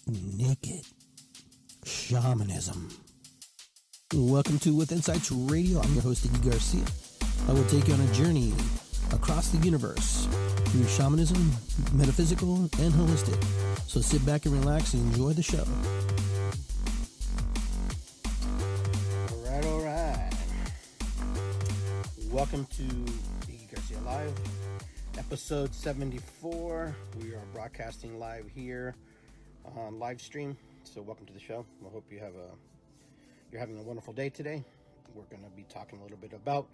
Naked Shamanism. Welcome to With Insights Radio. I'm your host, Iggy Garcia. I will take you on a journey across the universe through shamanism, metaphysical, and holistic. So sit back and relax and enjoy the show. All right. Welcome to Iggy Garcia Live, episode 74. We are broadcasting live here on live stream. So welcome to the show. I hope you're having a wonderful day today. We're going to be talking a little bit about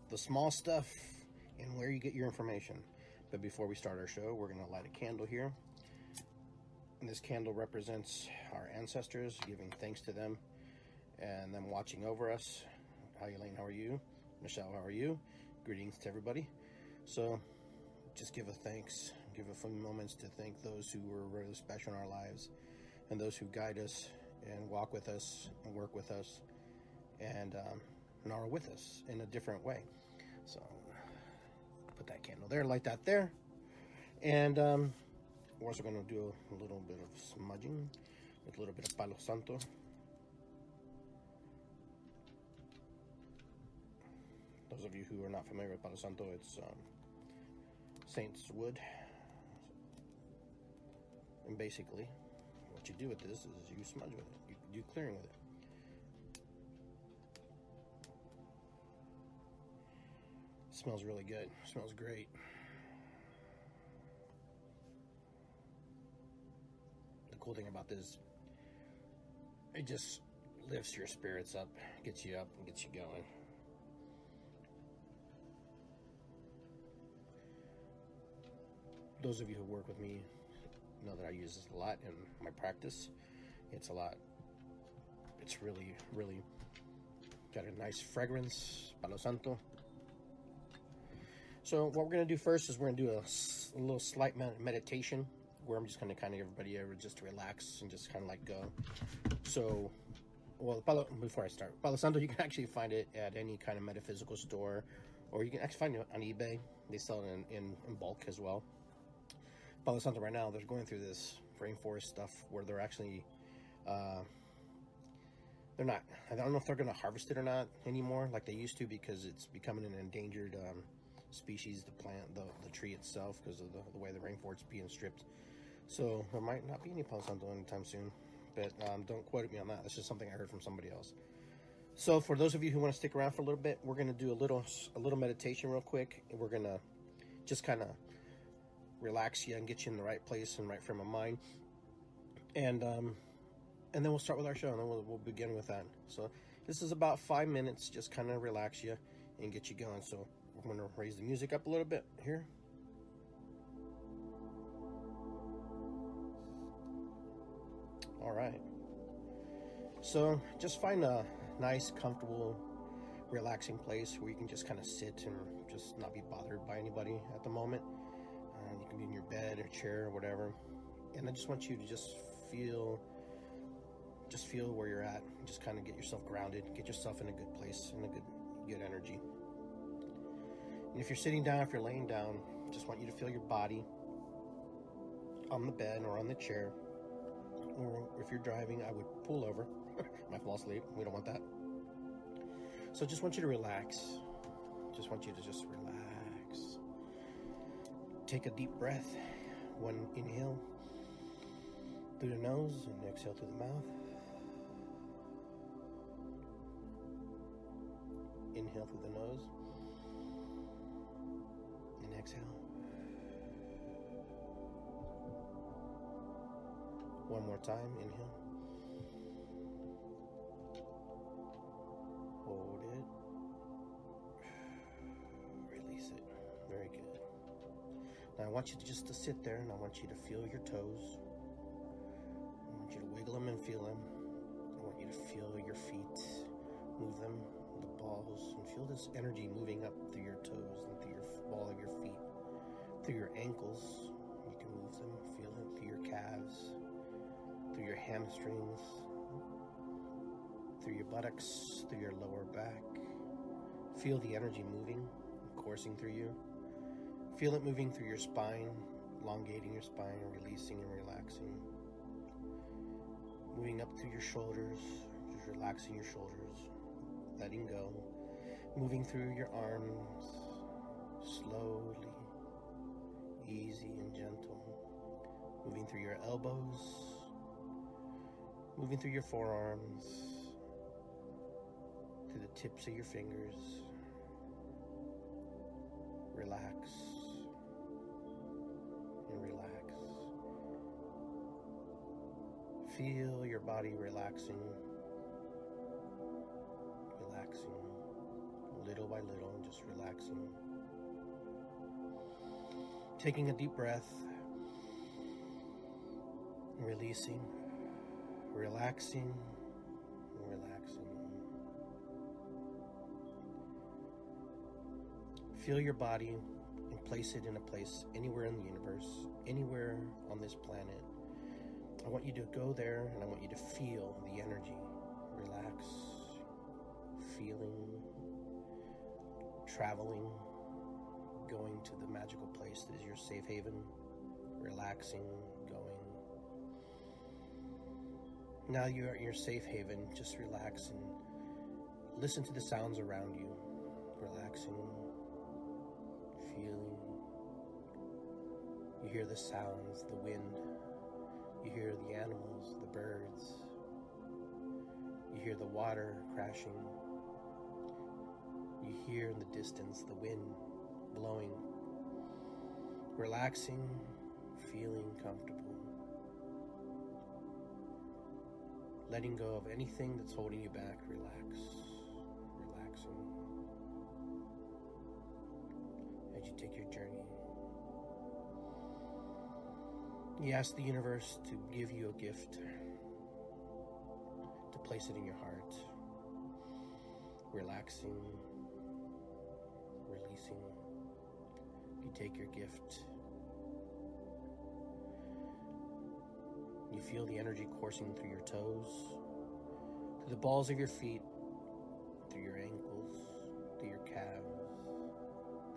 the small stuff and where you get your information. But before we start our show, we're going to light a candle here. And this candle represents our ancestors, giving thanks to them and them watching over us. Hi, Elaine, how are you? Michelle, how are you? Greetings to everybody. So just give a thanks, give a few moments to thank those who were really special in our lives and those who guide us and walk with us and work with us and are with us in a different way. So put that candle there, light that there. And we're also going to do a little bit of smudging with a little bit of Palo Santo. Those of you who are not familiar with Palo Santo, it's saint's wood. And basically, what you do with this is you smudge with it. You do clearing with it. It smells really good. It smells great. The cool thing about this, it just lifts your spirits up, gets you up, and gets you going. Those of you who work with me know that I use this a lot in my practice. It's really, really got a nice fragrance, Palo Santo. So what we're going to do first is we're going to do a little slight meditation where I'm just going to kind of get everybody over just to relax and just kind of like go. So, before I start, Palo Santo, you can actually find it at any kind of metaphysical store, or you can actually find it on eBay. They sell it in bulk as well. Palo Santo right now, they're going through this rainforest stuff where they're actually, they're not, I don't know if they're going to harvest it or not anymore like they used to, because it's becoming an endangered species, the plant, the tree itself, because of the way the rainforest is being stripped. So there might not be any Palo Santo anytime soon, but don't quote me on that. That's just something I heard from somebody else. So for those of you who want to stick around for a little bit, we're going to do a little meditation real quick, and we're going to just kind of relax you and get you in the right place and right frame of mind, and then we'll start with our show, and then we'll begin with that. So this is about 5 minutes, just kind of relax you and get you going. So we're going to raise the music up a little bit here. All right, so just find a nice, comfortable, relaxing place where you can just kind of sit and just not be bothered by anybody at the moment. You can be in your bed or chair or whatever. And I just want you to just feel where you're at. Just kind of get yourself grounded, get yourself in a good place, in a good energy. And if you're sitting down, if you're laying down, just want you to feel your body on the bed or on the chair. Or if you're driving, I would pull over. Might fall asleep. We don't want that. So just want you to relax. Just want you to just relax. Take a deep breath. One inhale through the nose and exhale through the mouth. Inhale through the nose and exhale. One more time. Inhale. Hold it. Release it. Very good. Now I want you to sit there, and I want you to feel your toes. I want you to wiggle them and feel them. I want you to feel your feet, move them, the balls, and feel this energy moving up through your toes and through your ball of your feet, through your ankles. You can move them, feel it through your calves, through your hamstrings, through your buttocks, through your lower back. Feel the energy moving, coursing through you. Feel it moving through your spine, elongating your spine, releasing and relaxing. moving up through your shoulders, just relaxing your shoulders, letting go, moving through your arms, slowly, easy and gentle, moving through your elbows, moving through your forearms, to the tips of your fingers. Relax and relax. Feel your body relaxing, little by little, just relaxing. Taking a deep breath, releasing, relaxing, relaxing. Feel your body and place it in a place anywhere in the universe, anywhere on this planet. I want you to go there and I want you to feel the energy. Relax, feeling, traveling, going to the magical place that is your safe haven, relaxing, going. Now you're at your safe haven, just relax and listen to the sounds around you, relaxing, feeling. You hear the sounds, the wind. You hear the animals, the birds. You hear the water crashing. You hear in the distance the wind blowing. Relaxing, feeling comfortable. Letting go of anything that's holding you back. Relax, relaxing. As you take your journey, you ask the universe to give you a gift, to place it in your heart. Relaxing, releasing. You take your gift. You feel the energy coursing through your toes, to the balls of your feet, through your ankles, through your calves,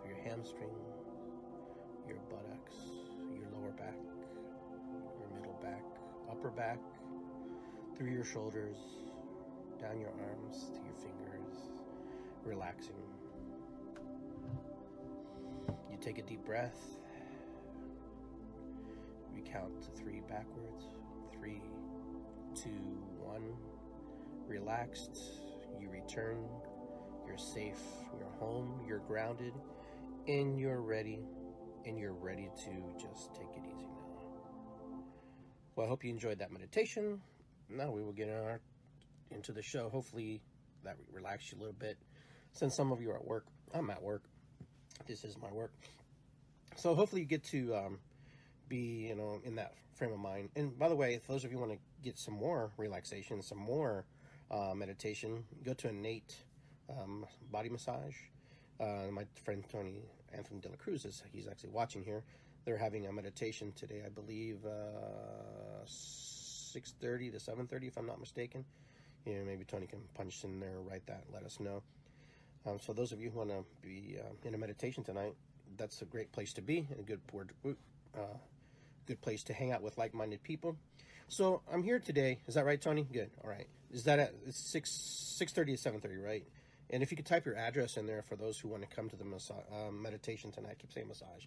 through your hamstrings, your buttocks, your lower back, your middle back, upper back, through your shoulders, down your arms, to your fingers, relaxing. You take a deep breath. We count to 3 backwards. 3, 2, 1. Relaxed. You return. You're safe. You're home. You're grounded. And you're ready. And you're ready to just take it easy now. Well, I hope you enjoyed that meditation. Now we will get into the show. Hopefully that relaxed you a little bit. Since some of you are at work, I'm at work. This is my work. So hopefully you get to be, in that frame of mind. And by the way, if those of you want to get some more relaxation, some more meditation, go to Innate body massage. My friend Anthony De La Cruz, he's actually watching here. They're having a meditation today, I believe, 6:30 to 7:30, if I'm not mistaken. Maybe Tony can punch in there, write that, let us know. So those of you who want to be in a meditation tonight, that's a great place to be, and a good place to hang out with like-minded people. So I'm here today. Is that right, Tony? Good. All right. Is that at 6:30 to 7:30, right? And if you could type your address in there for those who want to come to the meditation tonight. I keep saying massage.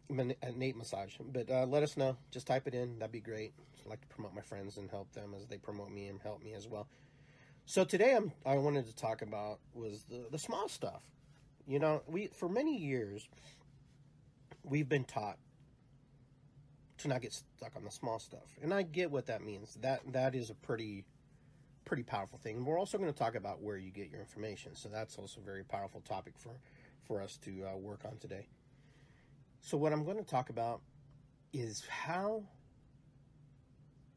Innate massage. But let us know. Just type it in. That'd be great. I'd like to promote my friends and help them as they promote me and help me as well. So today I wanted to talk about was the small stuff. For many years, we've been taught to not get stuck on the small stuff. And I get what that means. That is a pretty powerful thing. We're also going to talk about where you get your information. So that's also a very powerful topic for us to work on today. So what I'm going to talk about is how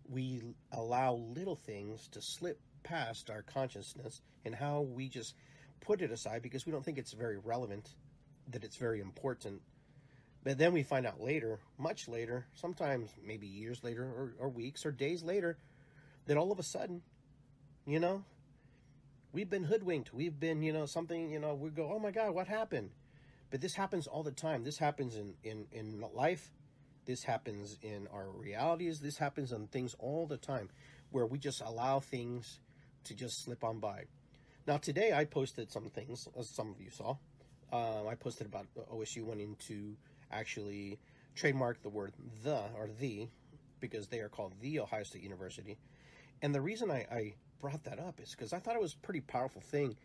we allow little things to slip past our consciousness and how we just put it aside because we don't think it's very relevant, that it's very important. But then we find out later, much later, sometimes maybe years later or weeks or days later, that all of a sudden, we've been hoodwinked. We've been, something, we go, oh my God, what happened? But this happens all the time. This happens in life. This happens in our realities. This happens on things all the time. where we just allow things to just slip on by. Now, today I posted some things, as some of you saw. I posted about OSU wanting to actually trademark the word the, because they are called the Ohio State University. And the reason I brought that up is because I thought it was a pretty powerful thing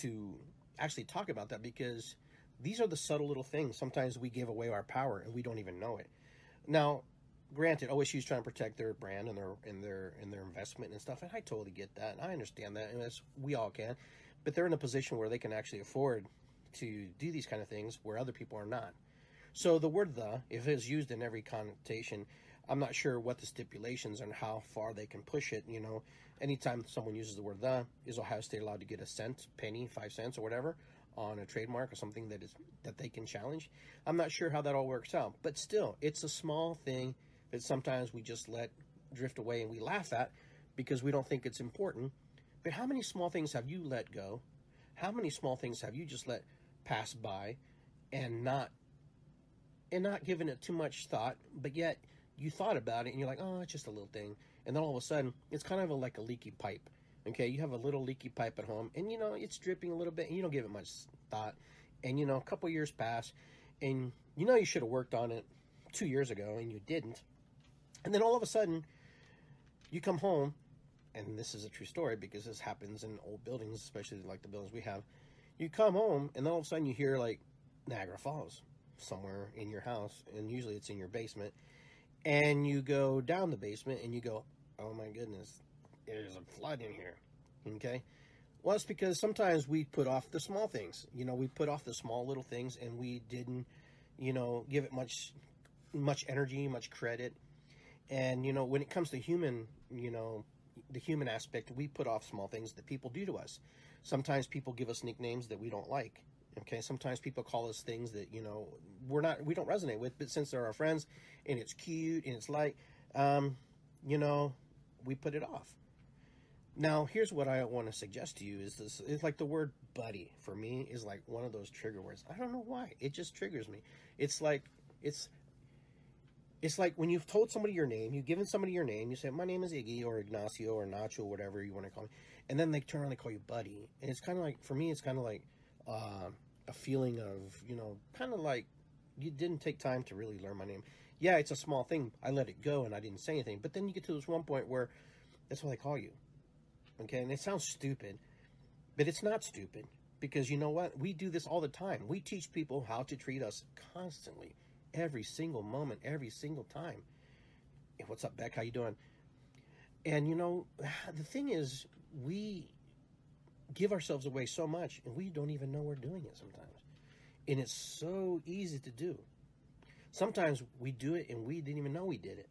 to actually talk about that, because these are the subtle little things. Sometimes we give away our power and we don't even know it. Now, granted, OSU is trying to protect their brand and their investment and stuff, and I totally get that, and I understand that, and we all can. But they're in a position where they can actually afford to do these kind of things where other people are not. So the word "the," if it's used in every connotation, I'm not sure what the stipulations and how far they can push it. You know, anytime someone uses the word "the," is Ohio State allowed to get a cent, penny, 5 cents, or whatever on a trademark or something that they can challenge? I'm not sure how that all works out, but still, it's a small thing that sometimes we just let drift away and we laugh at because we don't think it's important. But how many small things have you let go? How many small things have you just let pass by and not given it too much thought, but yet you thought about it and you're like, oh, it's just a little thing. And then all of a sudden, it's kind of like a leaky pipe. Okay, you have a little leaky pipe at home and, you know, it's dripping a little bit and you don't give it much thought. And, you know, a couple years pass and, you know, you should have worked on it 2 years ago and you didn't. And then all of a sudden, you come home, and this is a true story because this happens in old buildings, especially like the buildings we have. You come home, and then all of a sudden you hear, like, Niagara Falls somewhere in your house, and usually it's in your basement. And you go down the basement, and you go, oh my goodness, there's a flood in here, okay? Well, it's because sometimes we put off the small things. You know, we put off the small little things, and we didn't, you know, give it much energy, much credit. And, you know, when it comes to human, you know, the human aspect, we put off small things that people do to us. Sometimes people give us nicknames that we don't like. Okay, sometimes people call us things that, you know, we don't resonate with, but since they're our friends and it's cute and it's like, you know, we put it off. Now, here's what I want to suggest to you is this. It's like the word buddy for me is like one of those trigger words. I don't know why. It just triggers me. It's like when you've told somebody your name, you've given somebody your name, you say, my name is Iggy or Ignacio or Nacho, whatever you want to call me. And then they turn around and they call you buddy. And it's kind of like, for me, it's kind of like a feeling of, you know, kind of like you didn't take time to really learn my name. Yeah, it's a small thing. I let it go and I didn't say anything. But then you get to this one point where that's what I call you. Okay, and it sounds stupid, but it's not stupid. Because you know what? We do this all the time. We teach people how to treat us constantly. Every single moment, every single time. Hey, what's up, Beck? How you doing? And, you know, the thing is, we give ourselves away so much, and we don't even know we're doing it sometimes. And it's so easy to do. Sometimes we do it, and we didn't even know we did it.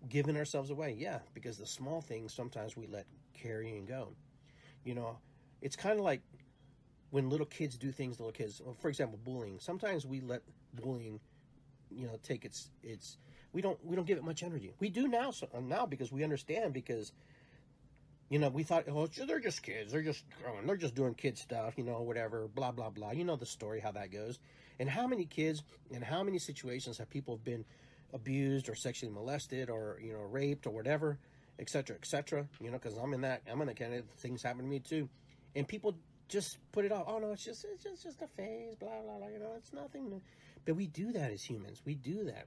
Giving ourselves away, yeah, because the small things sometimes we let carry and go. You know, it's kind of like when little kids do things to little kids. For example, bullying. Sometimes we let bullying, you know, take its we don't give it much energy. We do now because we understand, because, you know, we thought, oh, they're just kids, they're just growing, they're just doing kid stuff, you know, whatever, blah blah blah. You know the story, how that goes. And how many kids and how many situations have people been abused or sexually molested or, you know, raped or whatever, etc., etc. You know, because I'm in that kind of things happen to me too, and people just put it off. Oh no, it's just a phase, blah blah blah. You know, it's nothing. But we do that as humans. We do that.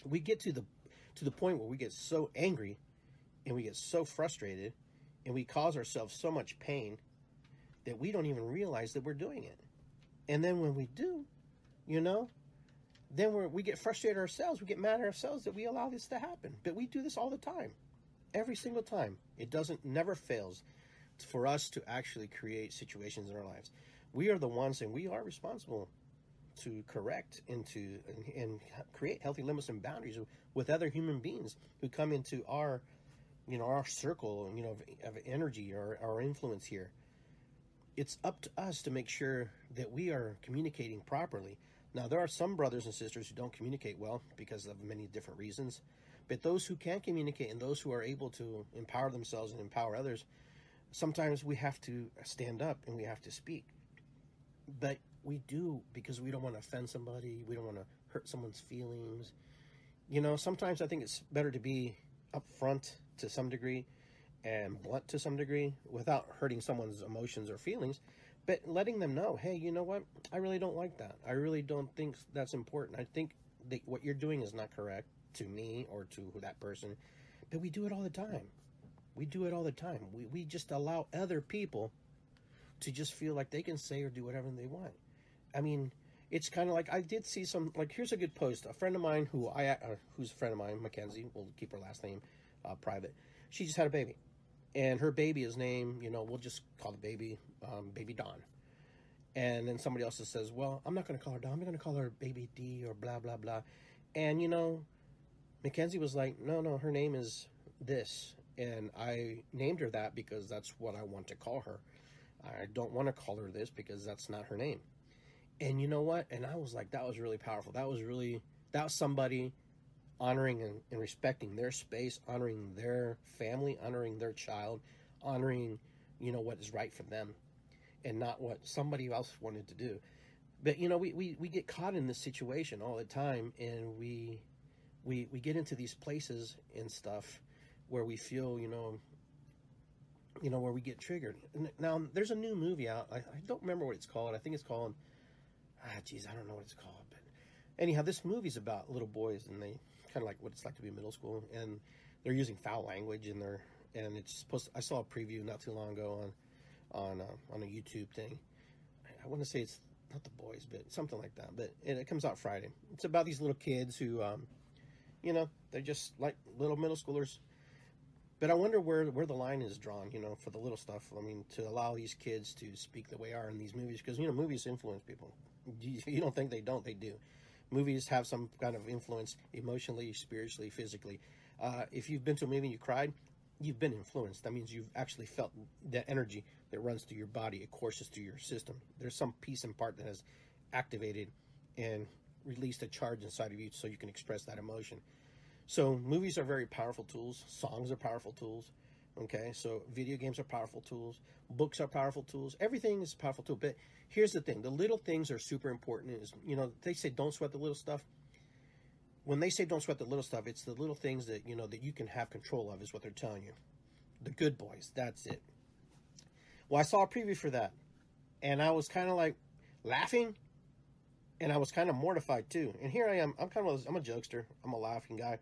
We get to the point where we get so angry, and we get so frustrated, and we cause ourselves so much pain that we don't even realize that we're doing it. And then when we do, you know, then we get frustrated ourselves. We get mad at ourselves that we allow this to happen. But we do this all the time, every single time. It never fails for us to actually create situations in our lives. We are the ones, and we are responsible to correct and create healthy limits and boundaries with other human beings who come into our, you know, our circle, you know, of energy or our influence here. It's up to us to make sure that we are communicating properly. Now, there are some brothers and sisters who don't communicate well because of many different reasons, but those who can communicate and those who are able to empower themselves and empower others, sometimes we have to stand up and we have to speak. But we do, because we don't want to offend somebody. We don't want to hurt someone's feelings. You know, sometimes I think it's better to be upfront to some degree and blunt to some degree without hurting someone's emotions or feelings, but letting them know, hey, you know what? I really don't like that. I really don't think that's important. I think that what you're doing is not correct to me or to that person. But we do it all the time. We do it all the time. We just allow other people to just feel like they can say or do whatever they want. I mean, it's kind of like, I did see some, like, here's a good post. A friend of mine who's a friend of mine, Mackenzie, we'll keep her last name private. She just had a baby. And her baby is named, we'll just call the baby, Baby Dawn. And then somebody else says, well, I'm not going to call her Dawn. I'm going to call her Baby D or blah, blah, blah. And, Mackenzie was like, no, her name is this. And I named her that because that's what I want to call her. I don't want to call her this because that's not her name. And you know what? And I was like, that was really powerful. That was somebody honoring and respecting their space, honoring their family, honoring their child, honoring, what is right for them and not what somebody else wanted to do. But, we get caught in this situation all the time, and we get into these places and stuff where we feel, where we get triggered. Now, there's a new movie out. I don't remember what it's called. I think it's called, I don't know what it's called. But anyhow, this movie's about little boys, and they kind of like what it's like to be in middle school, and they're using foul language, and it's supposed to, I saw a preview not too long ago on a YouTube thing. I want to say it's not The Boys, but something like that. But it comes out Friday. It's about these little kids who, they're just like little middle schoolers. But I wonder where the line is drawn, for the little stuff. I mean, to allow these kids to speak the way they are in these movies, because, movies influence people. You don't think they don't, they do. Movies have some kind of influence emotionally, spiritually, physically. If you've been to a movie and you cried, you've been influenced. That means you've actually felt that energy that runs through your body. It courses through your system. There's some piece and part that has activated and released a charge inside of you so you can express that emotion. So movies are very powerful tools. Songs are powerful tools. Okay, so video games are powerful tools. Books are powerful tools. Everything is a powerful tool. But here's the thing. The little things are super important. They say don't sweat the little stuff. When they say don't sweat the little stuff, it's the little things that, that you can have control of is what they're telling you. The good boys, that's it. Well, I saw a preview for that, and I was kind of like laughing, and I was kind of mortified too. And here I am. I'm a jokester. I'm a laughing guy.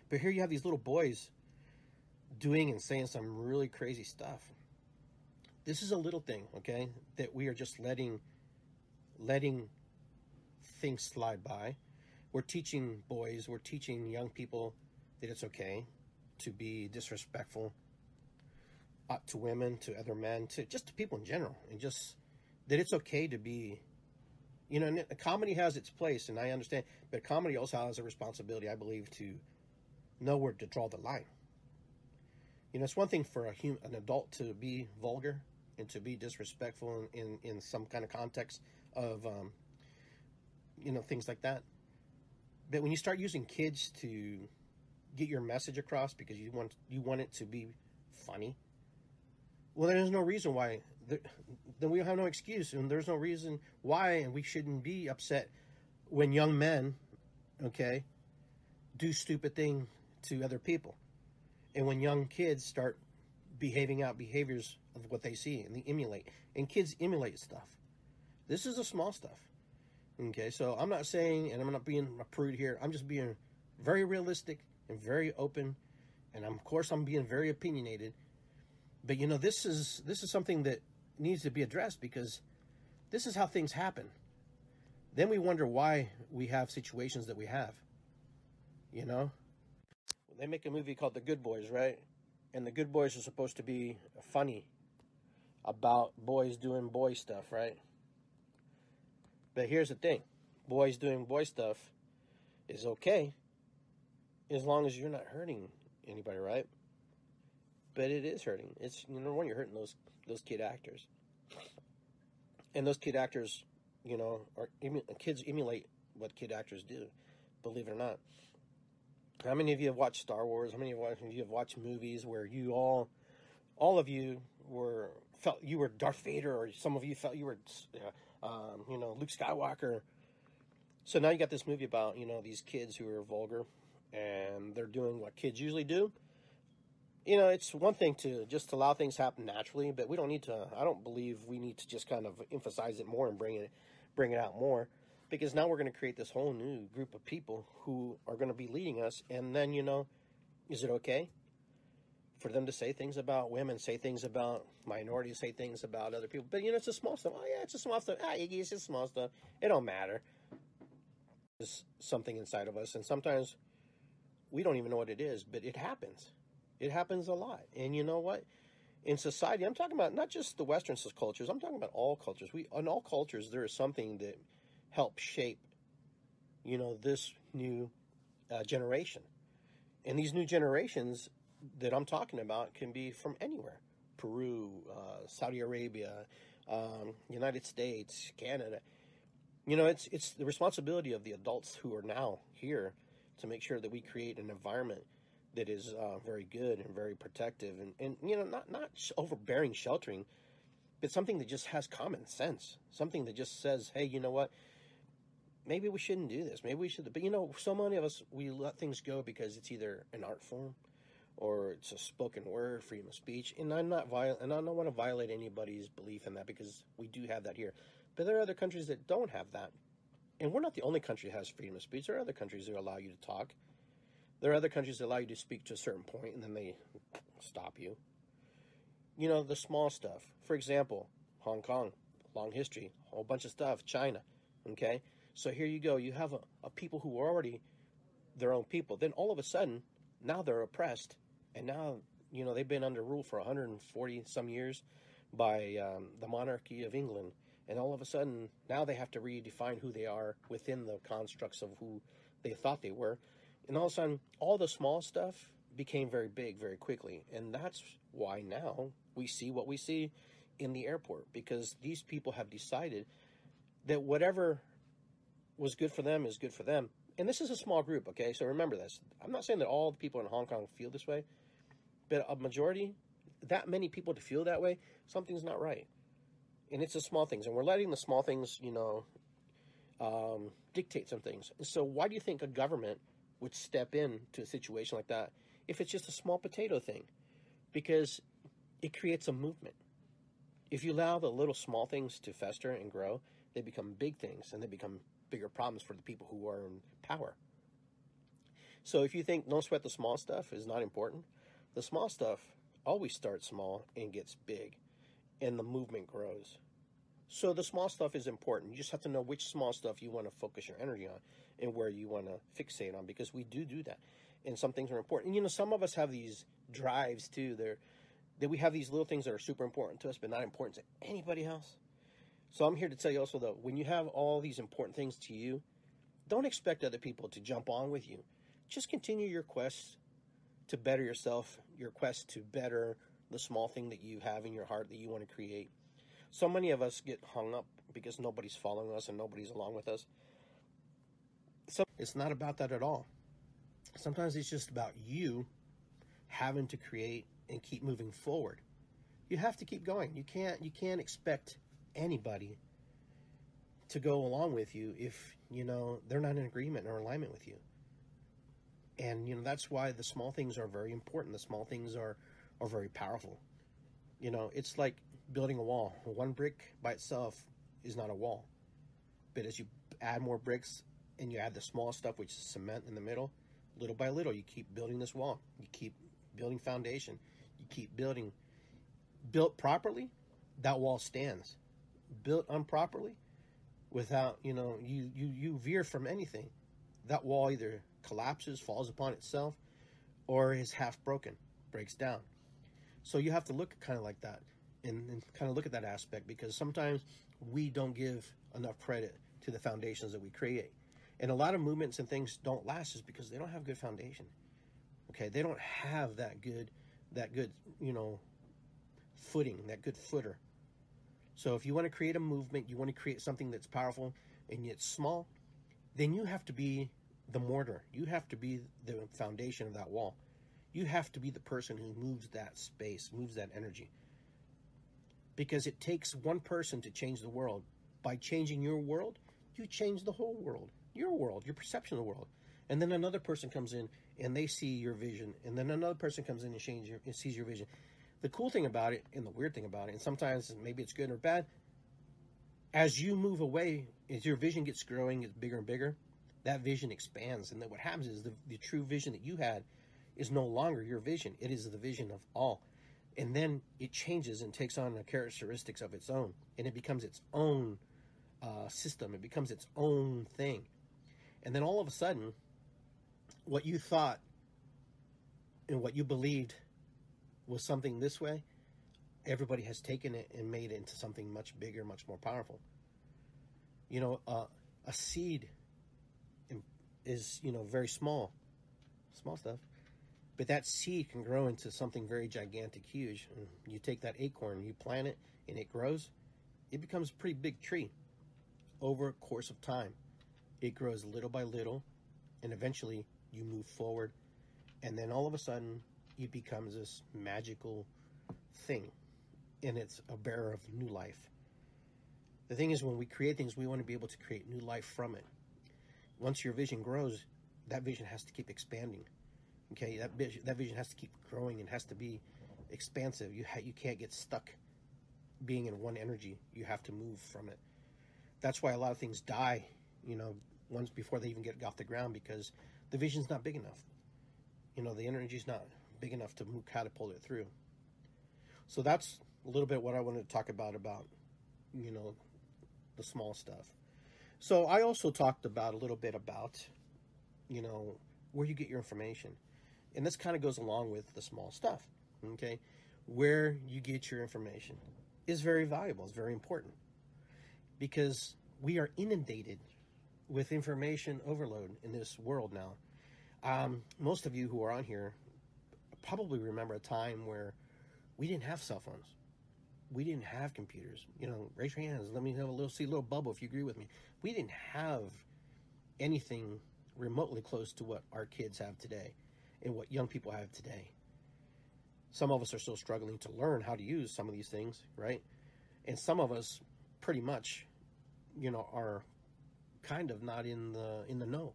But here you have these little boys doing and saying some really crazy stuff. This is a little thing, okay, that we are just letting things slide by. We're teaching boys, we're teaching young people that it's okay to be disrespectful to women, to other men, to people in general, and just that it's okay to be, and comedy has its place, and I understand, but comedy also has a responsibility, I believe, to know where to draw the line. It's one thing for an adult to be vulgar and to be disrespectful in some kind of context of, things like that. But when you start using kids to get your message across because you want it to be funny, well, there's no reason why. Then we have no excuse, and there's no reason why, and we shouldn't be upset when young men, okay, do stupid things to other people. And when young kids start behaving out behaviors of what they see and they emulate, and kids emulate stuff. This is the small stuff. Okay, so I'm not saying, and I'm not being a prude here, I'm just being very realistic and very open, and of course I'm being very opinionated. But this is something that needs to be addressed because this is how things happen. Then we wonder why we have situations that we have. They make a movie called The Good Boys, right? And The Good Boys are supposed to be funny about boys doing boy stuff, right? But here's the thing. Boys doing boy stuff is okay as long as you're not hurting anybody, right? But it is hurting. It's, number one, you're hurting those kid actors. And those kid actors, kids emulate what kid actors do, believe it or not. How many of you have watched Star Wars? How many of you have watched movies where you all of you felt you were Darth Vader, or some of you felt you were, Luke Skywalker? So now you got this movie about, these kids who are vulgar, and they're doing what kids usually do. You know, it's one thing to just allow things happen naturally, but we don't need to. I don't believe we need to just kind of emphasize it more and bring it out more, because now we're going to create this whole new group of people who are going to be leading us. And then, you know, is it okay for them to say things about women, say things about minorities, say things about other people? But, you know, it's just small stuff. Oh, yeah, it's just small stuff. Ah, Iggy, it's just small stuff. It don't matter. There's something inside of us, and sometimes we don't even know what it is, but it happens. It happens a lot. And you know what? In society, I'm talking about not just the Western cultures, I'm talking about all cultures. In all cultures, there is something that helps shape, you know, this new generation. And these new generations that I'm talking about can be from anywhere. Peru, Saudi Arabia, United States, Canada. You know, it's the responsibility of the adults who are now here to make sure that we create an environment that is very good and very protective, and you know, not overbearing, sheltering, but something that just has common sense, something that just says, hey, you know what, maybe we shouldn't do this, maybe we should. But you know, so many of us, we let things go because it's either an art form or it's a spoken word, freedom of speech. And I'm not violent, and I don't want to violate anybody's belief in that, because we do have that here. But there are other countries that don't have that. And we're not the only country that has freedom of speech. There are other countries that allow you to talk. There are other countries that allow you to speak to a certain point, and then they stop you. You know, the small stuff. For example, Hong Kong, long history, a whole bunch of stuff. China, okay? So here you go. You have a people who are already their own people. Then all of a sudden, now they're oppressed. And now, you know, they've been under rule for 140 some years by the monarchy of England. And all of a sudden, now they have to redefine who they are within the constructs of who they thought they were. And all of a sudden, all the small stuff became very big very quickly. And that's why now we see what we see in the airport, because these people have decided that whatever was good for them is good for them. And this is a small group, okay? So remember this. I'm not saying that all the people in Hong Kong feel this way, but a majority, that many people to feel that way, something's not right. And it's the small things, and we're letting the small things, you know, dictate some things. And so why do you think a government would step in to a situation like that if it's just a small potato thing? Because it creates a movement. If you allow the little small things to fester and grow, they become big things, and they become bigger problems for the people who are in power. So if you think don't sweat the small stuff is not important, the small stuff always starts small and gets big, and the movement grows. So the small stuff is important. You just have to know which small stuff you want to focus your energy on and where you want to fixate on, because we do that. And some things are important. And, you know, some of us have these drives too. That we have these little things that are super important to us, but not important to anybody else. So I'm here to tell you also, though, when you have all these important things to you, don't expect other people to jump on with you. Just continue your quest to better yourself, your quest to better the small thing that you have in your heart that you want to create. So many of us get hung up because nobody's following us and nobody's along with us. So it's not about that at all. Sometimes it's just about you having to create and keep moving forward. You have to keep going. You can't expect anybody to go along with you if, you know, they're not in agreement or alignment with you. And, you know, that's why the small things are very important. The small things are very powerful. You know, it's like building a wall. One brick by itself is not a wall. But as you add more bricks and you add the small stuff, which is cement in the middle, little by little, you keep building this wall. You keep building foundation. You keep building. Built properly, that wall stands. Built improperly, without, you know, you veer from anything, that wall either collapses, falls upon itself, or is half broken, breaks down. So you have to look kind of like that and kind of look at that aspect, because sometimes we don't give enough credit to the foundations that we create. And a lot of movements and things don't last is because they don't have good foundation. Okay, they don't have that good, you know, footing, that good footer. So if you want to create a movement, you want to create something that's powerful and yet small, then you have to be the mortar. You have to be the foundation of that wall. You have to be the person who moves that space, moves that energy. Because it takes one person to change the world. By changing your world, you change the whole world. Your perception of the world. And then another person comes in and they see your vision. And then another person comes in and sees your vision. The cool thing about it, and the weird thing about it, and sometimes maybe it's good or bad, as you move away, as your vision gets growing, it's bigger and bigger, that vision expands. And then what happens is the true vision that you had is no longer your vision. It is the vision of all. And then it changes and takes on the characteristics of its own. And it becomes its own system. It becomes its own thing. And then all of a sudden, what you thought and what you believed was something this way, everybody has taken it and made it into something much bigger, much more powerful. You know, a seed is, you know, very small stuff. But that seed can grow into something very gigantic, huge. And you take that acorn, you plant it, and it grows. It becomes a pretty big tree. Over a course of time, it grows little by little, and eventually you move forward. And then all of a sudden, it becomes this magical thing. And it's a bearer of new life. The thing is, when we create things, we want to be able to create new life from it. Once your vision grows, that vision has to keep expanding. Okay, that vision has to keep growing and has to be expansive. You can't get stuck being in one energy. You have to move from it. That's why a lot of things die, you know, once before they even get off the ground, because the vision's not big enough. You know, the energy's not big enough to catapult it through. So that's a little bit what I wanted to talk about, you know, the small stuff. So I also talked about a little bit about, you know, where you get your information. And this kind of goes along with the small stuff, okay? Where you get your information is very valuable. It's very important because we are inundated with information overload in this world now. Most of you who are on here probably remember a time where we didn't have cell phones. We didn't have computers. You know, raise your hands. Let me have see a little bubble if you agree with me. We didn't have anything remotely close to what our kids have today and what young people have today. Some of us are still struggling to learn how to use some of these things, right? And some of us pretty much, you know, are kind of not in the know.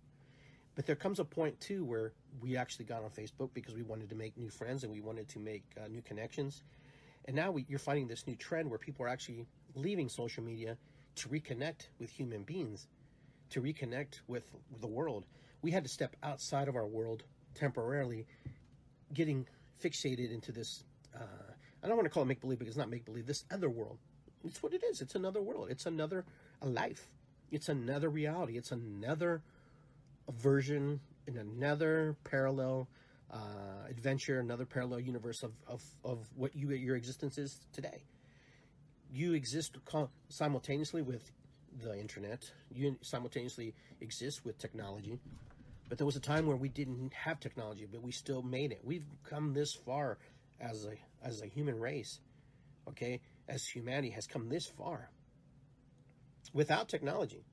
But there comes a point too where we actually got on Facebook because we wanted to make new friends and we wanted to make new connections. And now you're finding this new trend where people are actually leaving social media to reconnect with human beings, to reconnect with the world. We had to step outside of our world temporarily, getting fixated into this, I don't want to call it make-believe because it's not make-believe, this other world. It's what it is. It's another world. It's a life. It's another reality. It's another version in another parallel adventure, another parallel universe of what your existence is today. You exist simultaneously with the internet. You simultaneously exist with technology. But there was a time where we didn't have technology, but we still made it. We've come this far as a human race, okay? As humanity has come this far. Without technology,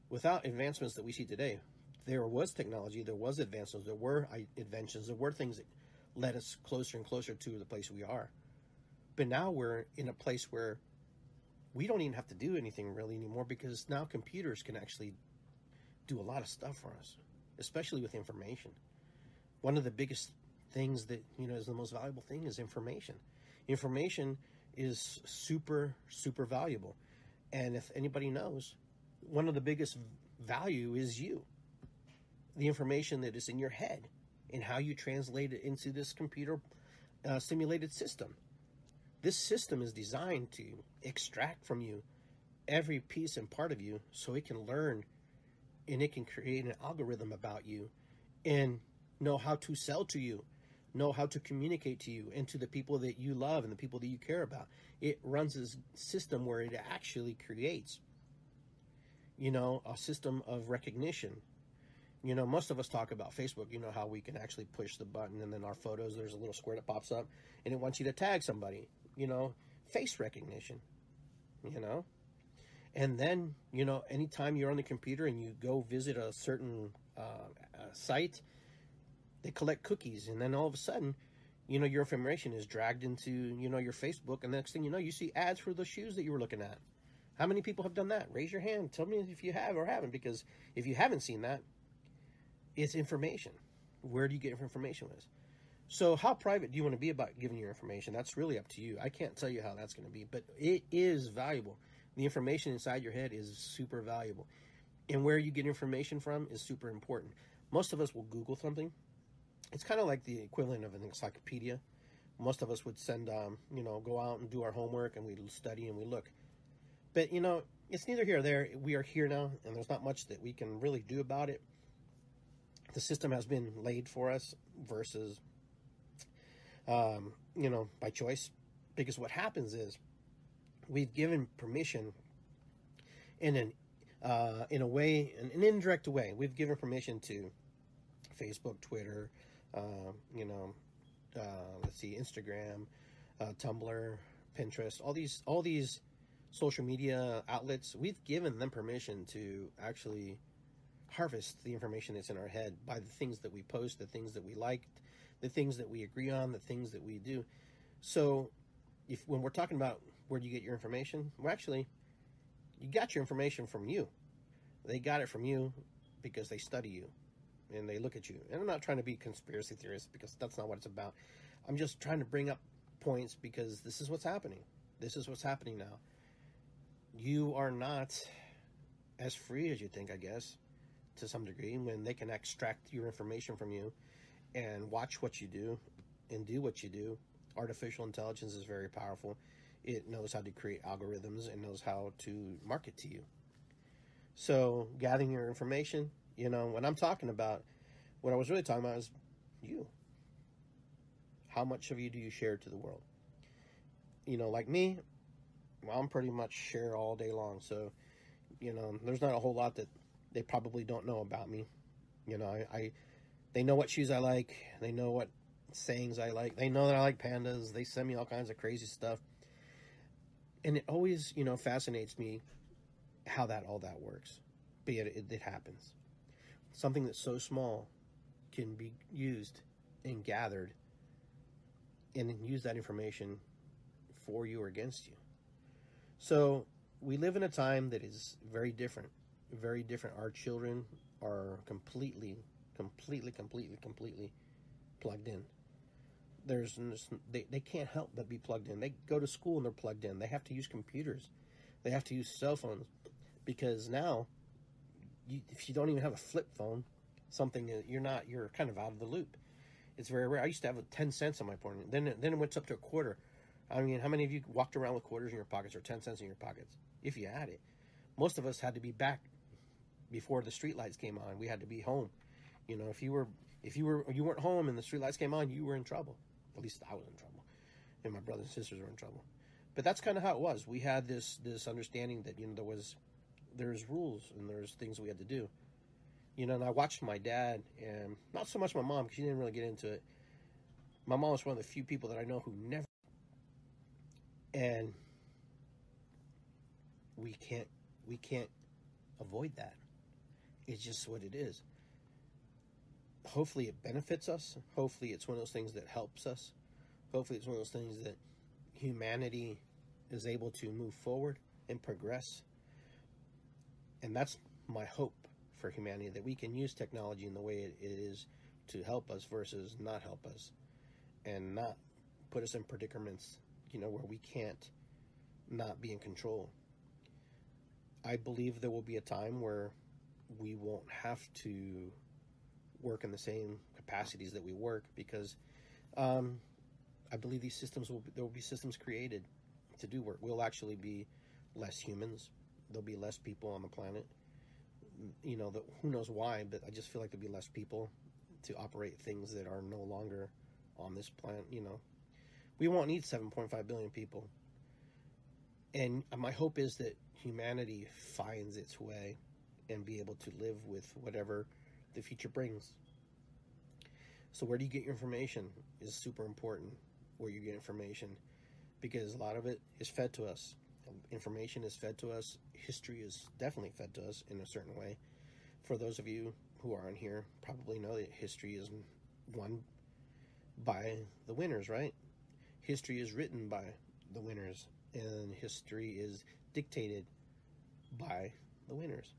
without advancements that we see today, there was technology, there was advancements, there were inventions, there were things that led us closer and closer to the place we are. But now we're in a place where we don't even have to do anything really anymore because now computers can actually do a lot of stuff for us, especially with information. One of the biggest things that, you know, is the most valuable thing is information. Information is super, super valuable. And if anybody knows, one of the biggest value is you. The information that is in your head and how you translate it into this computer simulated system. This system is designed to extract from you every piece and part of you so it can learn and it can create an algorithm about you and know how to sell to you, know how to communicate to you and to the people that you love and the people that you care about. It runs this system where it actually creates, you know, a system of recognition. You know, most of us talk about Facebook, you know, how we can actually push the button and then our photos, there's a little square that pops up and it wants you to tag somebody, you know, face recognition, you know. And then, you know, anytime you're on the computer and you go visit a certain site, they collect cookies. And then all of a sudden, you know, your information is dragged into, you know, your Facebook. And the next thing you know, you see ads for the shoes that you were looking at. How many people have done that? Raise your hand. Tell me if you have or haven't, because if you haven't seen that, It's information. Where do you get information with? So how private do you want to be about giving your information? That's really up to you. I can't tell you how that's going to be, but it is valuable. The information inside your head is super valuable. And where you get information from is super important. Most of us will Google something. It's kind of like the equivalent of an encyclopedia. Most of us would send, go out and do our homework, and we study and we look. But, it's neither here or there. We are here now, and there's not much that we can really do about it. The system has been laid for us versus, by choice. Because what happens is we've given permission in a way, an indirect way. We've given permission to Facebook, Twitter, let's see, Instagram, Tumblr, Pinterest, all these social media outlets. We've given them permission to actually harvest the information that's in our head by the things that we post, the things that we like, the things that we agree on, the things that we do. So when we're talking about where do you get your information, well, actually, you got your information from you. They got it from you because they study you and they look at you. And I'm not trying to be conspiracy theorist, because that's not what it's about. I'm just trying to bring up points because this is what's happening. This is what's happening now. You are not as free as you think, I guess, to some degree, when they can extract your information from you and watch what you do and do what you do. Artificial intelligence is very powerful. It knows how to create algorithms and knows how to market to you. So gathering your information, when I'm talking about, what I was really talking about is you. How much of you do you share to the world? Like me, well, I'm pretty much share all day long. So, there's not a whole lot that they probably don't know about me. They know what shoes I like. They know what sayings I like. They know that I like pandas. They send me all kinds of crazy stuff. And it always, fascinates me how all that works. But yet it happens. Something that's so small can be used and gathered and use that information for you or against you. So we live in a time that is very different. Very different. Our children are completely plugged in. They can't help but be plugged in. They go to school and they're plugged in. They have to use computers. They have to use cell phones, because now, if you don't even have a flip phone, you're kind of out of the loop. It's very rare. I used to have 10 cents on my phone. Then it went up to a quarter. I mean, how many of you walked around with quarters in your pockets or 10 cents in your pockets? If you had it. Most of us had to be back before the street lights came on. We had to be home. If you weren't home and the street lights came on, you were in trouble. At least I was in trouble, and my brothers and sisters were in trouble. But that's kind of how it was. We had this understanding that there's rules and there's things we had to do. And I watched my dad, and not so much my mom, because she didn't really get into it. My mom was one of the few people that I know who never. And we can't avoid that. It's just what it is. Hopefully it benefits us. Hopefully it's one of those things that helps us. Hopefully it's one of those things that humanity is able to move forward and progress. And that's my hope for humanity, that we can use technology in the way it is to help us versus not help us, and not put us in predicaments, where we can't not be in control. I believe there will be a time where we won't have to work in the same capacities that we work, because I believe there will be systems created to do work. We'll actually be less humans. There'll be less people on the planet. Who knows why, but I just feel like there'll be less people to operate things that are no longer on this planet. We won't need 7.5 billion people. And my hope is that humanity finds its way and be able to live with whatever the future brings. So where do you get your information is super important, where you get information, because a lot of it is fed to us. Information is fed to us. History is definitely fed to us in a certain way. For those of you who are on here, probably know that history is won by the winners, right? History is written by the winners, and history is dictated by the winners.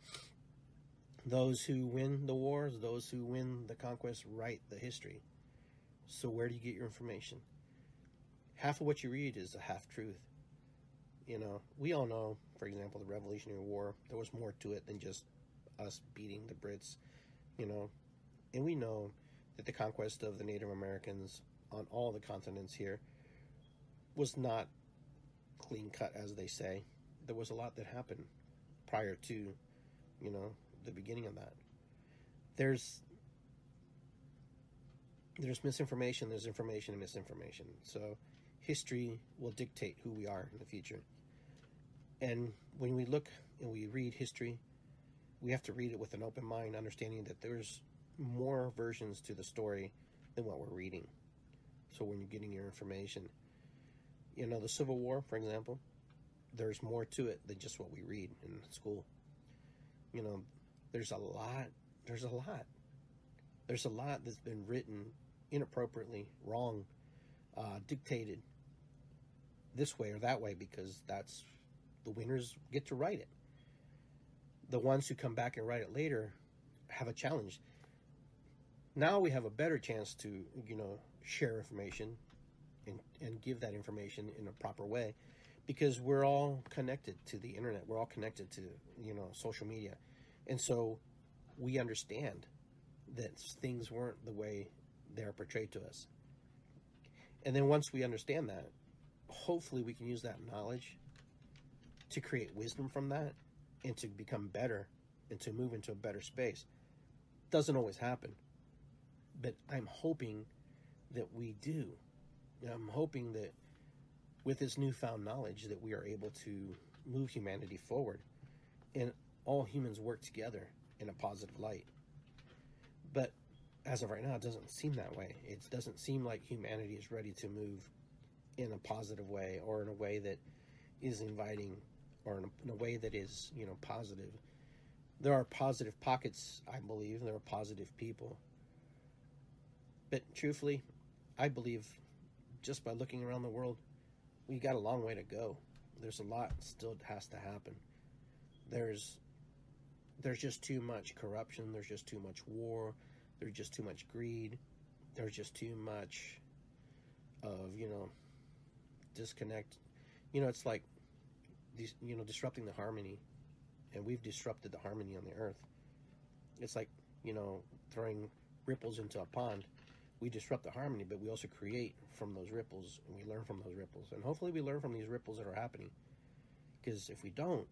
Those who win the wars, those who win the conquest, write the history. So where do you get your information? Half of what you read is a half truth. You know, we all know, for example, the Revolutionary War, there was more to it than just us beating the Brits, you know. And we know that the conquest of the Native Americans on all the continents here was not clean cut, as they say. There was a lot that happened prior to, you know, the beginning of that. There's misinformation, there's information and misinformation. So history will dictate who we are in the future. And when we look and we read history, we have to read it with an open mind, understanding that there's more versions to the story than what we're reading. So when you're getting your information, you know, the Civil War, for example, there's more to it than just what we read in school. You know, there's a lot that's been written inappropriately, wrong, dictated this way or that way, because that's the winners get to write it. The ones who come back and write it later have a challenge. Now we have a better chance to, you know, share information and give that information in a proper way, because we're all connected to the internet. We're all connected to, you know, social media. And so we understand that things weren't the way they're portrayed to us. And then once we understand that, hopefully we can use that knowledge to create wisdom from that and to become better and to move into a better space. Doesn't always happen, but I'm hoping that we do. I'm hoping that with this newfound knowledge that we are able to move humanity forward and all humans work together in a positive light. But as of right now, it doesn't seem that way. It doesn't seem like humanity is ready to move in a positive way, or in a way that is inviting, or in a way that is, you know, positive. There are positive pockets, I believe. There are positive people. But truthfully, I believe just by looking around the world, we got a long way to go. There's a lot still has to happen. There's just too much corruption. There's just too much war. There's just too much greed. There's just too much of, you know, disconnect. You know, it's like, you know, disrupting the harmony. And we've disrupted the harmony on the earth. It's like, you know, throwing ripples into a pond. We disrupt the harmony, but we also create from those ripples, and we learn from those ripples. And hopefully we learn from these ripples that are happening. Because if we don't,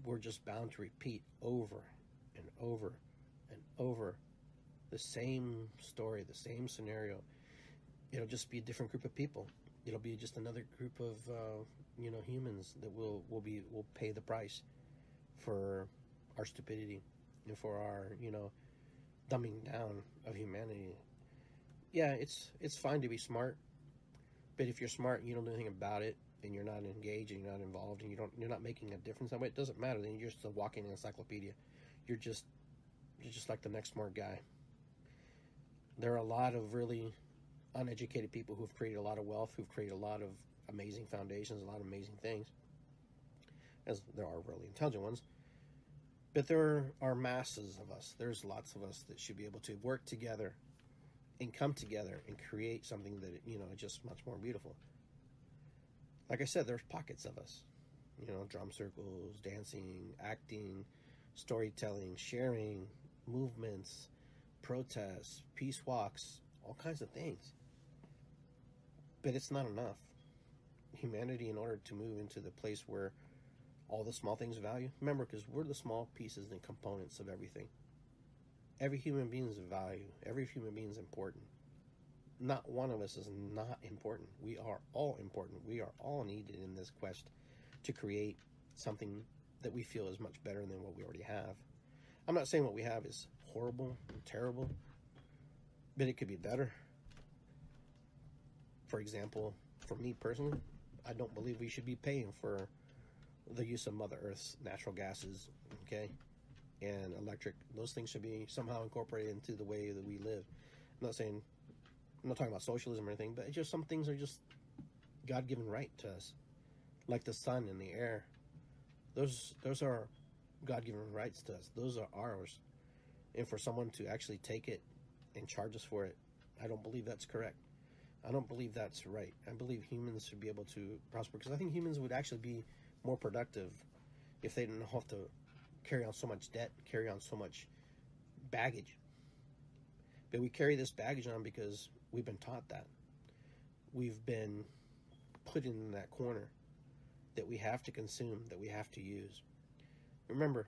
we're just bound to repeat over and over and over the same story, the same scenario. It'll just be a different group of people. It'll be just another group of, you know, humans that will pay the price for our stupidity and for our, you know, dumbing down of humanity. Yeah, it's fine to be smart, but if you're smart and you don't do anything about it, and you're not engaged and you're not involved and you're not making a difference that way, it doesn't matter. Then you're just a walking encyclopedia. You're just like the next smart guy. There are a lot of really uneducated people who've created a lot of wealth, who've created a lot of amazing foundations, a lot of amazing things, as there are really intelligent ones. But there are masses of us. There's lots of us that should be able to work together and come together and create something that, you know, is just much more beautiful. Like I said, there's pockets of us, you know, drum circles, dancing, acting, storytelling, sharing, movements, protests, peace walks, all kinds of things. But it's not enough. Humanity, in order to move into the place where all the small things value, remember, because we're the small pieces and components of everything. Every human being is of value. Every human being is important. Not one of us is not important. We are all important. We are all needed in this quest to create something that we feel is much better than what we already have. I'm not saying what we have is horrible and terrible, but it could be better. For example, for me personally, I don't believe we should be paying for the use of Mother Earth's natural gases, okay, and electric. Those things should be somehow incorporated into the way that we live. I'm not talking about socialism or anything, but it's just some things are just God-given right to us, like the sun and the air. Those are God-given rights to us. Those are ours. and for someone to actually take it and charge us for it, I don't believe that's correct. I don't believe that's right. I believe humans should be able to prosper, because I think humans would actually be more productive if they didn't have to carry on so much debt, carry on so much baggage. But we carry this baggage on because we've been taught that. We've been put in that corner that we have to consume, that we have to use. Remember,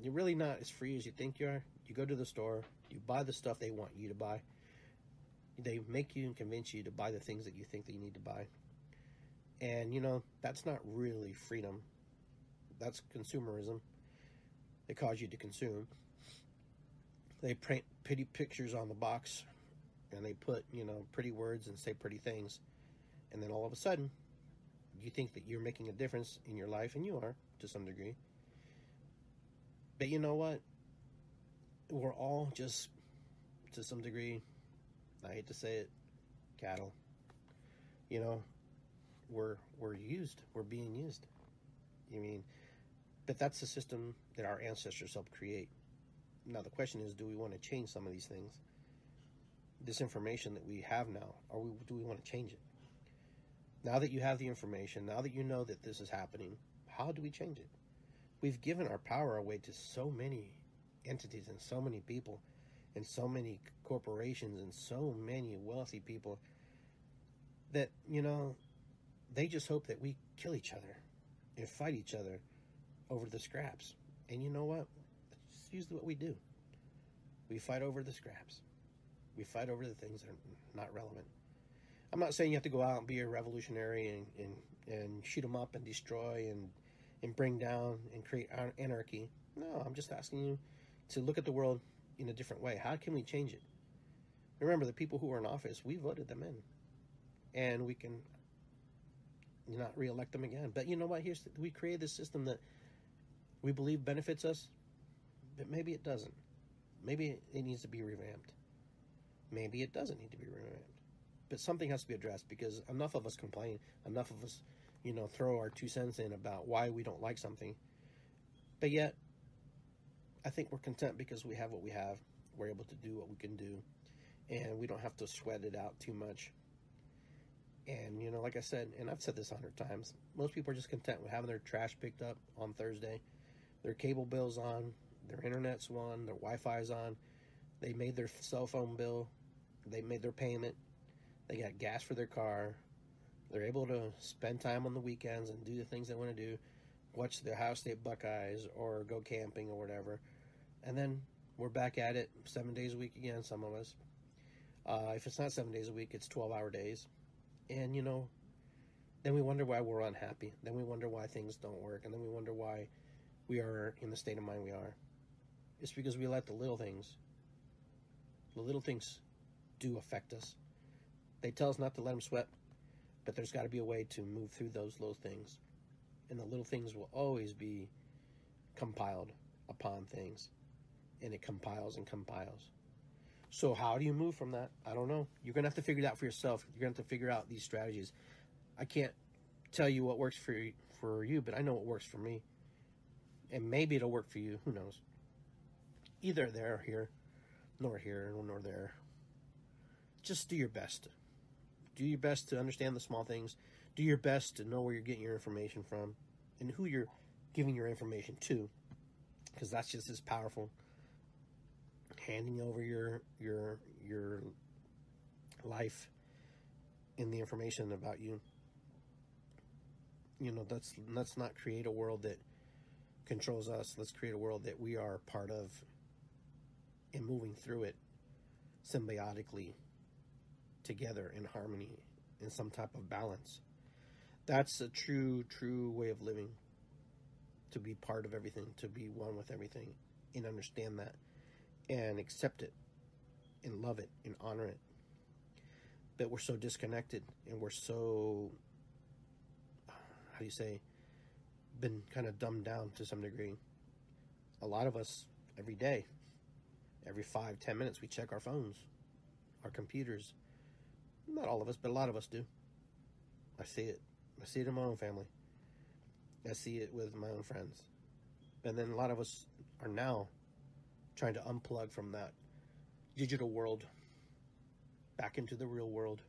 you're really not as free as you think you are. You go to the store, you buy the stuff they want you to buy. They make you and convince you to buy the things that you think that you need to buy. And, that's not really freedom. That's consumerism. They cause you to consume. They print pretty pictures on the box, and they put, pretty words and say pretty things. And then all of a sudden, you think that you're making a difference in your life, and you are, to some degree. But you know what? We're all just, to some degree, I hate to say it, cattle. We're used. We're being used. But that's the system that our ancestors helped create. Now the question is, do we want to change some of these things? This information that we have now, or do we want to change it? Now that you have the information, now that you know that this is happening, how do we change it? We've given our power away to so many entities and so many people and so many corporations and so many wealthy people that, they just hope that we kill each other and fight each other over the scraps. And you know what? That's usually what we do. We fight over the scraps. We fight over the things that are not relevant. I'm not saying you have to go out and be a revolutionary and shoot them up and destroy and bring down and create anarchy. No, I'm just asking you to look at the world in a different way. How can we change it? Remember, the people who are in office, we voted them in. And we can not re-elect them again. But you know what? We created this system that we believe benefits us, but maybe it doesn't. Maybe it needs to be revamped. Maybe it doesn't need to be revamped. But something has to be addressed, because enough of us complain, enough of us, throw our 2 cents in about why we don't like something. But yet, I think we're content because we have what we have. We're able to do what we can do, and we don't have to sweat it out too much. And, like I said, and I've said this 100 times, most people are just content with having their trash picked up on Thursday, their cable bill's on, their internet's on, their Wi-Fi's on, they made their cell phone bill, they made their payment, they got gas for their car, they're able to spend time on the weekends and do the things they want to do, watch the Ohio State Buckeyes or go camping or whatever. And then we're back at it 7 days a week again, some of us. If it's not 7 days a week, it's 12-hour days. And, then we wonder why we're unhappy. Then we wonder why things don't work. And then we wonder why we are in the state of mind we are. It's because we let the little things do affect us. They tell us not to let them sweat, but there's got to be a way to move through those little things. And the little things will always be compiled upon things. And it compiles and compiles. So how do you move from that? I don't know. You're going to have to figure it out for yourself. You're going to have to figure out these strategies. I can't tell you what works for you, but I know what works for me. And maybe it'll work for you. Who knows? Either there or here, nor here, nor there. Just do your best. Do your best to understand the small things. Do your best to know where you're getting your information from and who you're giving your information to, because that's just as powerful. Handing over your life and the information about you. Let's not create a world that controls us. Let's create a world that we are part of and moving through it symbiotically together in harmony, in some type of balance. That's a true way of living. To be part of everything, to be one with everything, and understand that, and accept it, and love it, and honor it. But we're so disconnected, and we're so, been kind of dumbed down to some degree. A lot of us, every day, every 5-10 minutes, we check our phones, our computers. Not all of us, but a lot of us do. I see it. I see it in my own family. I see it with my own friends. And then a lot of us are now trying to unplug from that digital world back into the real world.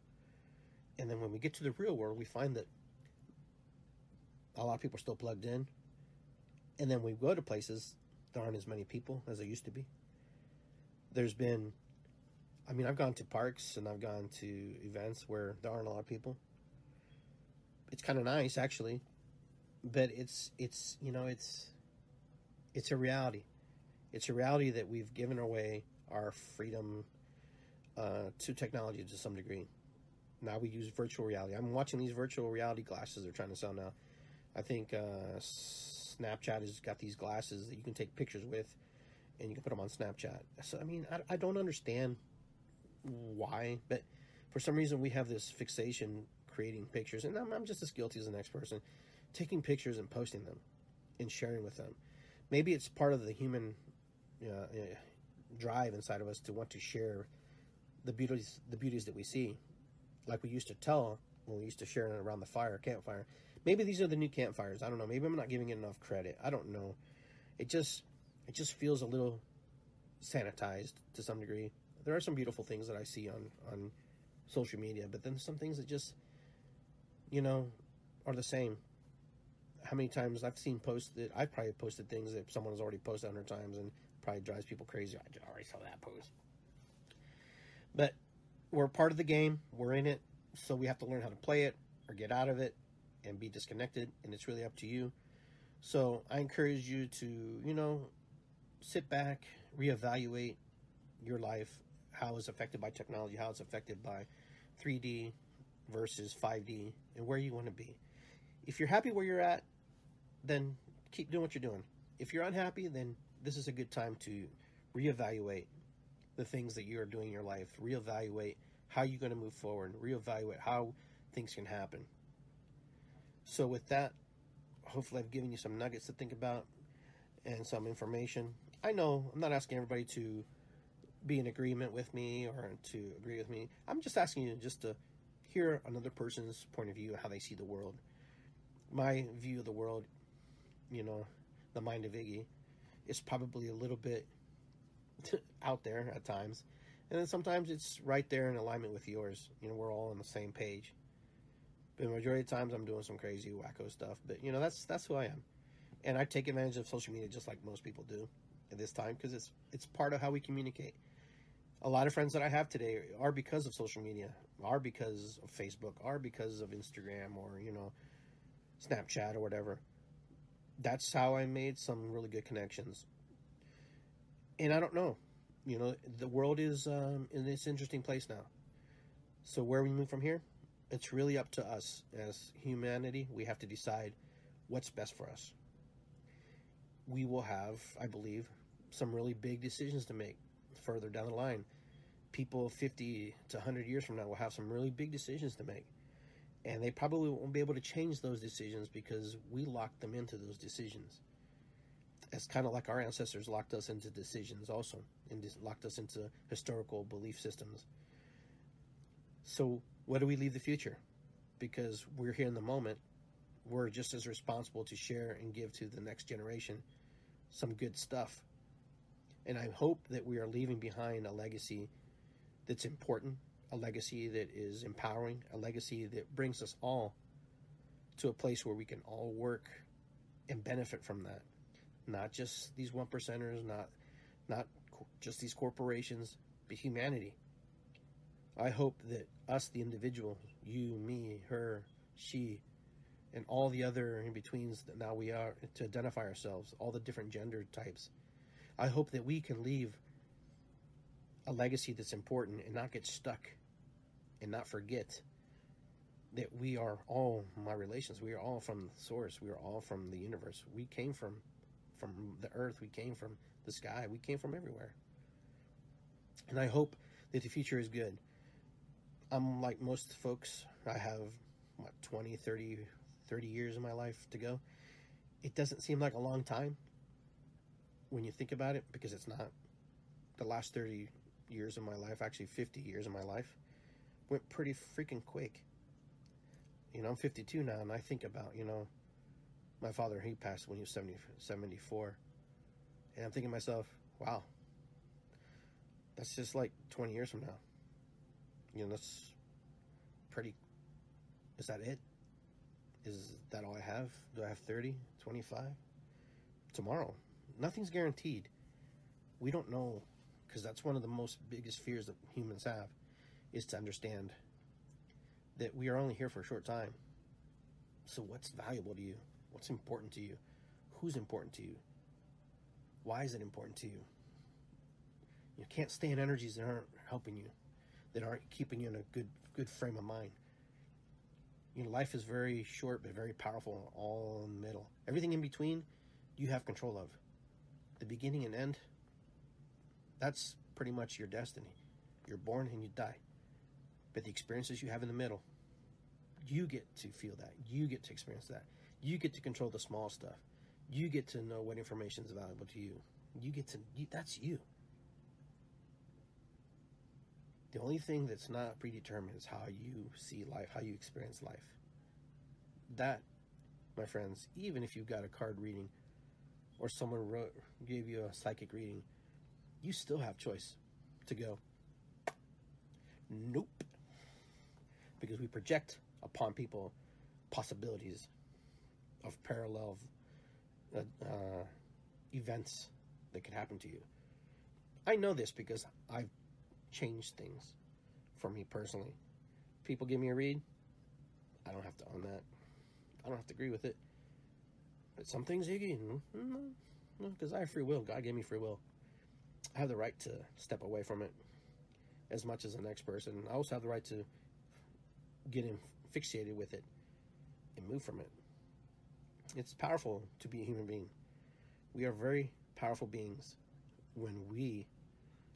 And then when we get to the real world, we find that a lot of people are still plugged in. And then we go to places, there aren't as many people as there used to be. There's been, I mean, I've gone to parks and I've gone to events where there aren't a lot of people. It's kind of nice, actually, but it's you know, it's a reality. It's a reality that we've given away our freedom to technology to some degree. Now we use virtual reality. I'm watching these virtual reality glasses they're trying to sell now. I think Snapchat has got these glasses that you can take pictures with, and you can put them on Snapchat. So, I mean, I don't understand why, but for some reason we have this fixation creating pictures, and I'm just as guilty as the next person, taking pictures and posting them and sharing with them. Maybe it's part of the human drive inside of us to want to share the beauties that we see, like we used to tell when we used to share it around the campfire. Maybe these are the new campfires. I don't know. Maybe I'm not giving it enough credit. I don't know. It just feels a little sanitized to some degree. There are some beautiful things that I see on social media, but then some things that just, you know, are the same. How many times I've seen posts that I've probably posted things that someone has already posted 100 times and probably drives people crazy. I already saw that post. But we're part of the game. We're in it. So we have to learn how to play it or get out of it and be disconnected. And it's really up to you. So I encourage you to, you know, sit back, reevaluate your life, how it's affected by technology, how it's affected by 3D versus 5D, and where you want to be. If you're happy where you're at, then keep doing what you're doing. If you're unhappy, then this is a good time to reevaluate the things that you're doing in your life, reevaluate how you're going to move forward, reevaluate how things can happen. So with that, hopefully I've given you some nuggets to think about and some information. I know I'm not asking everybody to be in agreement with me or to agree with me. I'm just asking you just to hear another person's point of view, how they see the world. My view of the world, you know, the mind of Iggy, is probably a little bit out there at times. And then sometimes it's right there in alignment with yours. You know, we're all on the same page. But the majority of times I'm doing some crazy, wacko stuff. But, you know, that's who I am. And I take advantage of social media just like most people do at this time because it's part of how we communicate. A lot of friends that I have today are because of social media, are because of Facebook, are because of Instagram or, you know, Snapchat or whatever. That's how I made some really good connections. And I don't know, you know, the world is in this interesting place now. So where we move from here, it's really up to us as humanity. We have to decide what's best for us. We will have, I believe, some really big decisions to make further down the line. People 50 to 100 years from now will have some really big decisions to make. And they probably won't be able to change those decisions because we locked them into those decisions. It's kind of like our ancestors locked us into decisions also, and locked us into historical belief systems. So what do we leave the future? Because we're here in the moment, we're just as responsible to share and give to the next generation some good stuff. And I hope that we are leaving behind a legacy that's important, a legacy that is empowering, a legacy that brings us all to a place where we can all work and benefit from that. Not just these 1%ers, not just these corporations, but humanity. I hope that us, the individual, you, me, her, she, and all the other in-betweens that now we are to identify ourselves, all the different gender types, I hope that we can leave a legacy that's important and not get stuck and not forget that we are all my relations. We are all from the source. We are all from the universe. We came from the earth. We came from the sky. We came from everywhere. And I hope that the future is good. I'm like most folks. I have, 20, 30 years of my life to go. It doesn't seem like a long time when you think about it, because it's not. The last 30 years of my life, actually 50 years of my life, went pretty freaking quick. You know, I'm 52 now, and I think about, you know, my father, he passed when he was 74. And I'm thinking to myself, wow, That's just like 20 years from now. You know, that's pretty. Is that it? Is that all I have? Do I have 30, 25? Tomorrow. Nothing's guaranteed. We don't know, because that's one of the most biggest fears that humans have, is to understand that we are only here for a short time. So what's valuable to you? What's important to you? Who's important to you? Why is it important to you? You can't stay in energies that aren't helping you, that aren't keeping you in a good frame of mind. You know, life is very short but very powerful, all in the middle. Everything in between, you have control of. The beginning and end, that's pretty much your destiny. You're born and you die. But the experiences you have in the middle, you get to feel that. You get to experience that. You get to control the small stuff. You get to know what information is valuable to you. That's you. The only thing that's not predetermined is how you see life, how you experience life. That, my friends, even if you've got a card reading or someone gave you a psychic reading, you still have choice to go, nope. Because we project upon people possibilities of parallel events that could happen to you. I know this because I've changed things for me personally. People give me a read, I don't have to own that. I don't have to agree with it. But some things, Iggy, no, because I have free will. God gave me free will. I have the right to step away from it as much as the next person. I also have the right to get fixated with it and move from it. It's powerful to be a human being. We are very powerful beings when we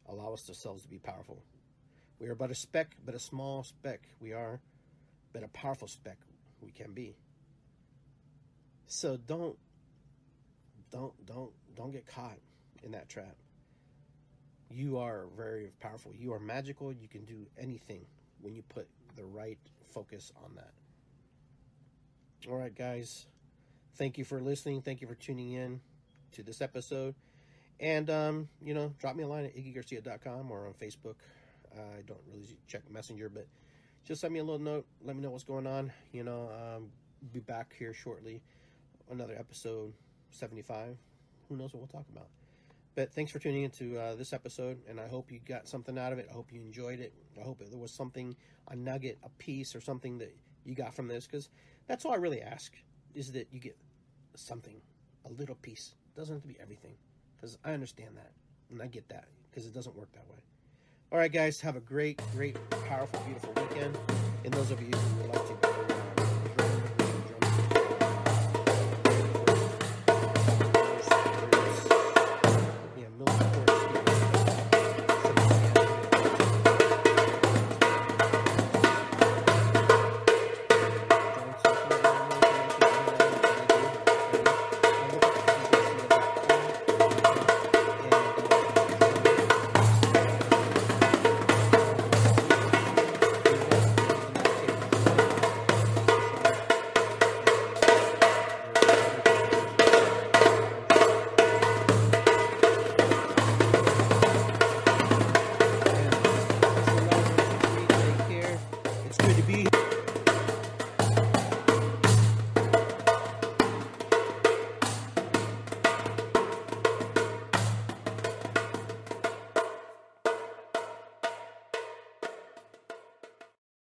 allow ourselves to be powerful. We are but a speck, but a small speck. We are but a powerful speck we can be. So don't get caught in that trap. You are very powerful. You are magical. You can do anything when you put the right focus on that. All right, guys. Thank you for listening. Thank you for tuning in to this episode. And, drop me a line at iggygarcia.com or on Facebook. I don't really check Messenger, but just send me a little note. Let me know what's going on. Be back here shortly. Another episode 75. Who knows what we'll talk about. But thanks for tuning into this episode, and I hope you got something out of it. I hope you enjoyed it. I hope there was something, a nugget, a piece, or something that you got from this, because that's all I really ask, is that you get something, a little piece. It doesn't have to be everything, because I understand that, and I get that, because it doesn't work that way. All right, guys, have a great, powerful, beautiful weekend. And those of you who would like to